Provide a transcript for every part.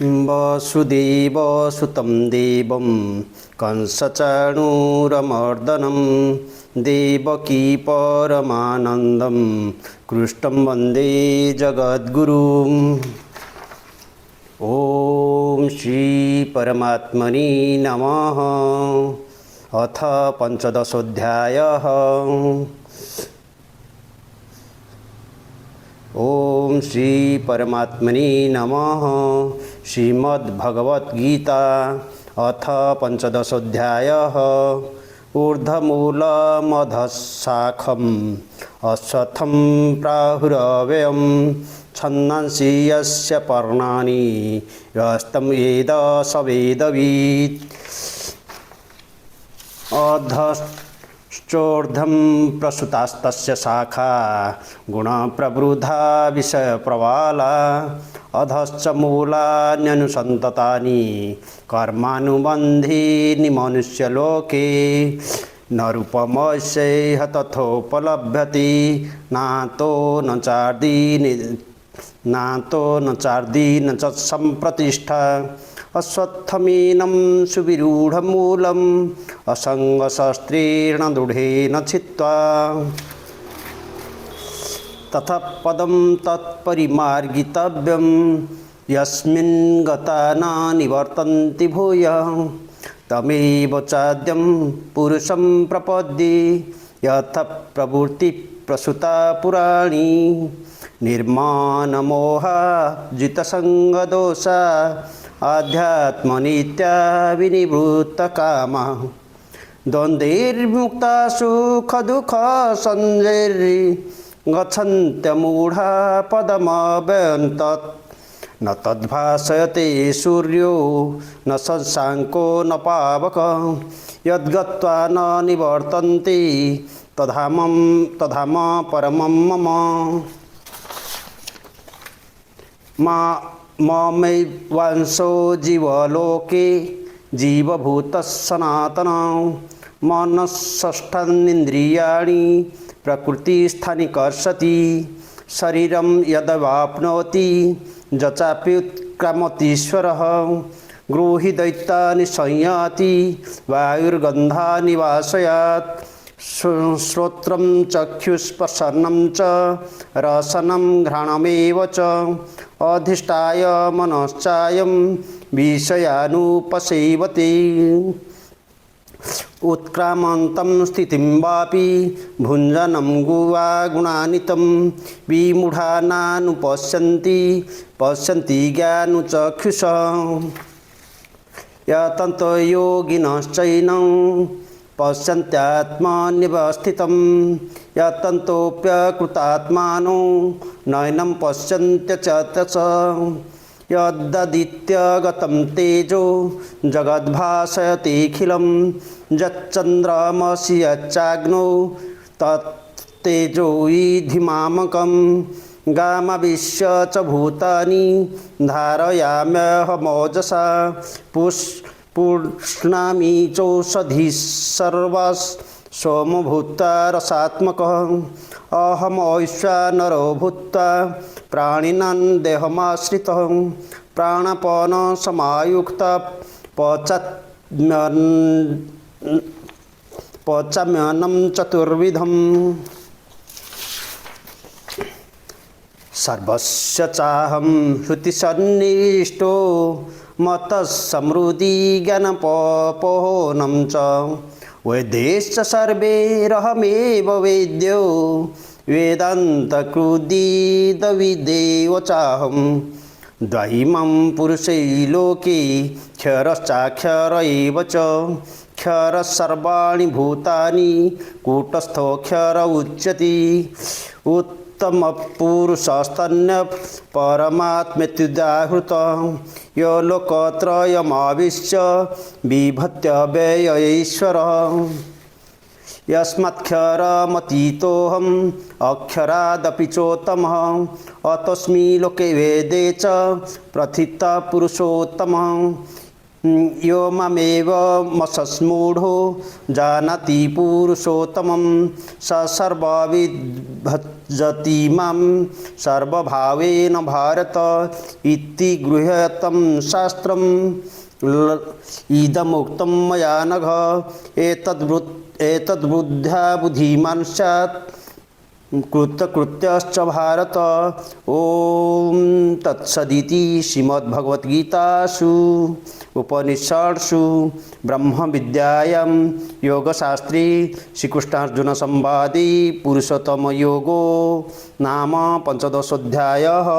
वसुदेवसुतं देवं कंसचाणूरमर्दनं देवकी परमानन्दं कृष्णं वन्दे जगद्गुरुम्। ओम श्री परमात्मने नमः। अथ पंचदशोऽध्यायः। ओम श्री परमात्मने नमः। श्रीमद्भगवद्गीता अथ पंचदशोऽध्यायः। ऊर्ध्वमूलमधःशाखम् अश्वत्थं प्राहुरव्ययम् छन्दांसि यस्य पर्णानि यस्तं वेद स वेदवित्। अधश्चोर्ध्वं प्रसुतास्तस्य शाखा गुणप्रवृद्धा विषयप्रवाला अधश्च मूलान्यनुसन्ततानि कर्मानुबन्धीनि मनुष्यलोके न रूपमस्यैह तथोपलभ्यते नातो न चार्दीन च सम्प्रतिष्ठा। अश्वत्थमेनं सुविरूढमूलम् असङ्गशस्त्रेण दृढेन छित्त्वा ततः पदं तत्परिमार्गितव्यं यस्मिन् गता न निवर्तन्ति भूयः तमेव चाद्यं पुरुषं प्रपद्ये यतः प्रवृत्ति प्रसूता पुराणी निर्माणमोहा जितसङ्गदोषा आध्यात्मनित्या विनिवृत्तकामा द्वन्द्वैर्मुक्ता सुखदुःखसञ्जैर्गच्छन्त्यमूढा पदमव्ययं तत् न तद्भासयते सूर्यो न शशाङ्को न पावकः यद्गत्वा न निवर्तन्ते तद्धाम परमं मम ममैवांशो जीवलोके जीवभूतः सनातनः मनःषष्ठानीन्द्रियाणि प्रकृतिस्थानि कर्षति शरीरं यदवाप्नोति जचाप्युत्क्रामतीश्वरः गृही दैत्यानि संयाति वायुर्गन्धानि वासयात् श्रोत्रं चक्षुस्पर्शनं च रसनं घ्राणमेव च अधिष्ठाय मनश्चायं विषयानुपसेवते उत्क्रामन्तं स्थितिं वापि भुञ्जनं गुवा गुणान्वितं विमूढा नानुपश्यन्ति पश्यन्ति ज्ञानुचक्षुषा यतन्तो योगिनश्चैनं पश्यन्त्यात्मन्यवस्थितं यतन्तोऽप्यकृतात्मानो नैनं पश्यन्त्यचेतस यददित्यगतं तेजो जगद्भासयतेऽखिलं यच्चन्द्रमसि यच्चाग्नौ तत्तेजो विधिमामकं गामाविश्य च भूतानि धारयाम्यहमोजसा पुष्णामि चौषधिः सर्वास् सोमभूता रसात्मकः अहमैश्वानरो भूत्वा प्राणिनां देहमाश्रितः प्राणापानसमायुक्तः पचाम्यन्नं चतुर्विधम् सर्वस्य चाहं श्रुतिसन्निविष्टो मतः समृद्धि ज्ञानपोहनं च वैदेश्च सर्वैरहमेव वेद्यो वेदान्तकृद्दिदविदेव चाहं द्वैमं पुरुषै लोके क्षरश्चाक्षर एव च क्षरः सर्वाणि भूतानि कूटस्थोऽक्षर उच्यते उत्तमपुरुषस्तन्यः परमात्मेत्युदाहृतः यो लोकत्रयमाविश्य बिभत्य व्ययैश्वरः यस्मात्क्षरमतीतोऽहम् अक्षरादपि चोत्तमः अतस्मै लोके वेदे च प्रथितः पुरुषोत्तमः यो ममेव मसस्मूढ़ो जानाति पुरुषोत्तमं स सर्वविद् भजति मां सर्वभावेन भारत इति गृह्यतं शास्त्रम् इदमुक्तं मया नघ एतद्बुद्ध्या बुद्धिमान् स्यात् कृतकृत्यश्च भारत। ओम तत्सदिति श्रीमद्भगवद्गीतासु उपनिषत्सु ब्रह्म विद्यायां योगशास्त्रे श्रीकृष्णार्जुन संवादे पुरुषोत्तम योगो नाम पंचदशोऽध्यायः।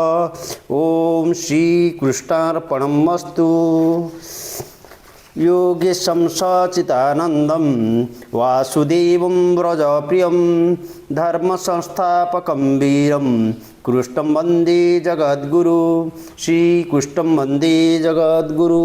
ओम श्रीकृष्णार्पणमस्तु। योगेशं सच्चिदानन्दं वासुदेवं व्रजप्रियं धर्मसंस्थापकं वीरं कृष्णं वन्दे जगद्गुरु। श्रीकृष्णं वन्दे जगद्गुरु।